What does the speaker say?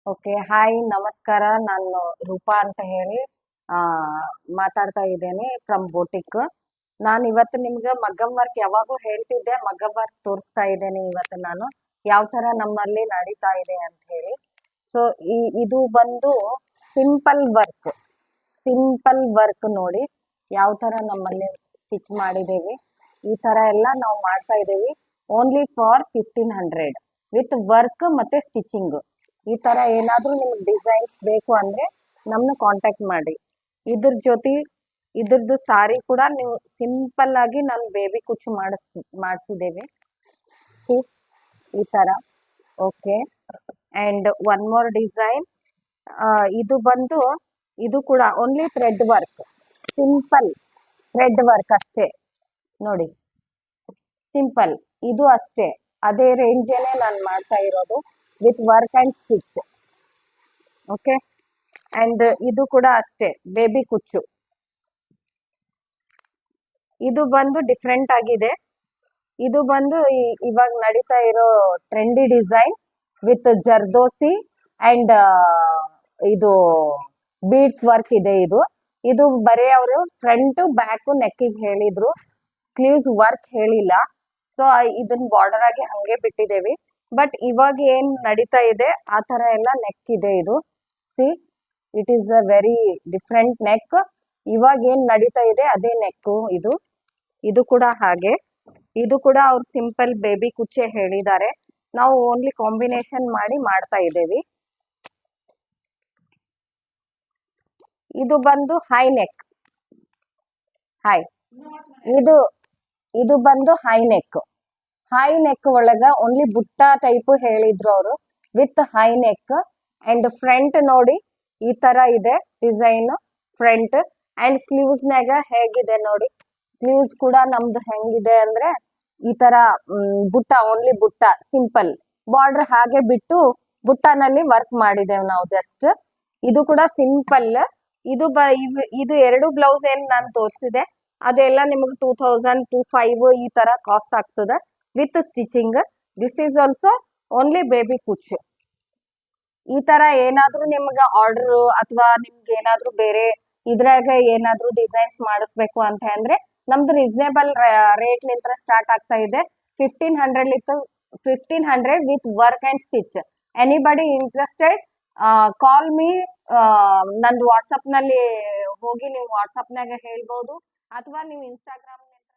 Okay, hi, ನಮಸ್ಕಾರ. ನಾನು ರೂಪಾ ಅಂತ ಹೇಳಿ ಆ ಮಾತಾಡ್ತಾ ಇದ್ದೇನೆ ಫ್ರಮ್ ಬೋಟಿಕ್. ನಾನು ಇವತ್ತು ನಿಮ್ಗೆ ಮಗ್ಗಂ ವರ್ಕ್ ಯಾವಾಗೂ ಹೇಳ್ತಿದ್ದೆ, ಮಗ್ಗಂ ವರ್ಕ್ ತೋರಿಸ್ತಾ ಇದ್ದೇನೆ ಇವತ್ತು ನಾನು ಯಾವ ತರ ನಮ್ಮಲ್ಲಿ ನಡೀತಾ ಇದೆ ಅಂತ ಹೇಳಿ. ಸೊ ಇದು ಬಂದು ಸಿಂಪಲ್ ವರ್ಕ್. ಸಿಂಪಲ್ ವರ್ಕ್ ನೋಡಿ ಯಾವ ತರ ನಮ್ಮಲ್ಲಿ ಸ್ಟಿಚ್ ಮಾಡಿದ್ದೇವೆ. ಈ ತರ ಎಲ್ಲ ನಾವು ಮಾಡ್ತಾ ಇದ್ದೇವೆ ಓನ್ಲಿ ಫಾರ್ 1500 ವಿತ್ ವರ್ಕ್ ಮತ್ತೆ ಸ್ಟಿಚಿಂಗ್. ಈ ತರ ಏನಾದ್ರೂ ನಿಮ್ಗೆ ಡಿಸೈನ್ಸ್ ಬೇಕು ಅಂದ್ರೆ ನಮ್ನ ಕಾಂಟ್ಯಾಕ್ಟ್ ಮಾಡಿ. ಇದ್ರ ಜೊತೆ ಇದ್ರದ್ದು ಸಾರಿ ಕೂಡ ನೀವು ಸಿಂಪಲ್ ಆಗಿ ನಾನು ಬೇಬಿ ಕುಚ್ಚು ಮಾಡಿಸಿದ್ದೇವೆ ಈ ತರ. Okay, and one more design. ಇದು ಬಂದು ಇದು ಕೂಡ only thread work, simple thread work ಅಷ್ಟೇ ನೋಡಿ. ಸಿಂಪಲ್ ಇದು ಅಷ್ಟೇ, ಅದೇ ರೇಂಜೇನೆ ನಾನು ಮಾಡ್ತಾ ಇರೋದು with work and stitch. Okay, and ಇದು ಕೂಡ ಅಷ್ಟೇ ಬೇಬಿ ಕುಚ್ಚು. ಇದು ಬಂದು ಡಿಫ್ರೆಂಟ್ ಆಗಿದೆ. ಇದು ಬಂದು ಇವಾಗ ನಡೀತಾ ಇರೋ trendy design with zardozi and ಇದು ಬೀಡ್ಸ್ ವರ್ಕ್ ಇದೆ. ಇದು ಇದು ಬರೀ ಅವರು ಫ್ರಂಟ್ ಬ್ಯಾಕ್ ನೆಕ್ಕಿಗೆ ಹೇಳಿದ್ರು, ಸ್ಲೀವ್ಸ್ ವರ್ಕ್ ಹೇಳಿಲ್ಲ. ಸೊ ಇದನ್ನ ಬಾರ್ಡರ್ ಆಗಿ ಹಂಗೆ ಬಿಟ್ಟಿದ್ದೇವೆ. ಬಟ್ ಇವಾಗ ಏನ್ ನಡೀತಾ ಇದೆ ಆ ತರ ಎಲ್ಲ ನೆಕ್ ಇದೆ. ಇದು C, it is a very different neck. ಇವಾಗ ಏನ್ ನಡೀತಾ ಇದೆ ಅದೇ ನೆಕ್ ಇದು. ಇದು ಕೂಡ ಹಾಗೆ, ಇದು ಕೂಡ ಅವ್ರು ಸಿಂಪಲ್ ಬೇಬಿ ಕುಚ್ಚೆ ಹೇಳಿದ್ದಾರೆ. ನಾವು ಓನ್ಲಿ ಕಾಂಬಿನೇಷನ್ ಮಾಡಿ ಮಾಡ್ತಾ ಇದ್ದೇವೆ. ಇದು ಬಂದು ಹೈ ನೆಕ್. ಹೈ ಇದು ಇದು ಬಂದು ಹೈ ನೆಕ್. ಹೈ ನೆಕ್ ಒಳಗ ಓನ್ಲಿ ಬುಟ್ಟ ಟೈಪ್ ಹೇಳಿದ್ರು ಅವರು with high neck. And front ನೋಡಿ ಈ ತರ ಇದೆ ಡಿಸೈನ್ ಫ್ರಂಟ್. ಅಂಡ್ ಸ್ಲೀವ್ಸ್ ನಾಗ ಹೇಗಿದೆ ನೋಡಿ, ಸ್ಲೀವ್ಸ್ ಕೂಡ ನಮ್ದು ಹೆಂಗಿದೆ ಅಂದ್ರೆ ಈ ತರ ಬುಟ್ಟ, ಓನ್ಲಿ ಬುಟ್ಟ ಸಿಂಪಲ್ ಬಾರ್ಡರ್ ಹಾಗೆ ಬಿಟ್ಟು ಬುಟ್ಟನಲ್ಲಿ ವರ್ಕ್ ಮಾಡಿದ್ದೇವೆ ನಾವು ಜಸ್ಟ್. ಇದು ಕೂಡ ಸಿಂಪಲ್. ಇದು ಇದು ಎರಡು ಬ್ಲೌಸ್ ಏನ್ ನಾನು ತೋರಿಸಿದೆ ಅದೆಲ್ಲ ನಿಮಗೆ 2000-2500 ಈ ತರ ಕಾಸ್ಟ್ ಆಗ್ತದೆ with stitching. This is also only baby ಕುಚ್. ಈ ತರ ಏನಾದ್ರೂ ನಿಮ್ಗೆ ಆರ್ಡರ್ ಅಥವಾ ನಿಮ್ಗೆ ಏನಾದ್ರೂ ಬೇರೆ ಇದ್ರಾಗ ಏನಾದ್ರೂ ಡಿಸೈನ್ಸ್ ಮಾಡಿಸ್ಬೇಕು ಅಂತ ಅಂದ್ರೆ ನಮ್ದು ರೀಸನೇಬಲ್ ರೇಟ್ ನಿಂತ ಸ್ಟಾರ್ಟ್ ಆಗ್ತಾ ಇದೆ. 1500 with work and stitch. Anybody interested call me. ನಂದು ವಾಟ್ಸಪ್ ನಲ್ಲಿ ಹೋಗಿ ನೀವು ವಾಟ್ಸಪ್ ನಾಗ ಹೇಳ್ಬಹುದು ಅಥವಾ ನೀವು ಇನ್ಸ್ಟಾಗ್ರಾಮ್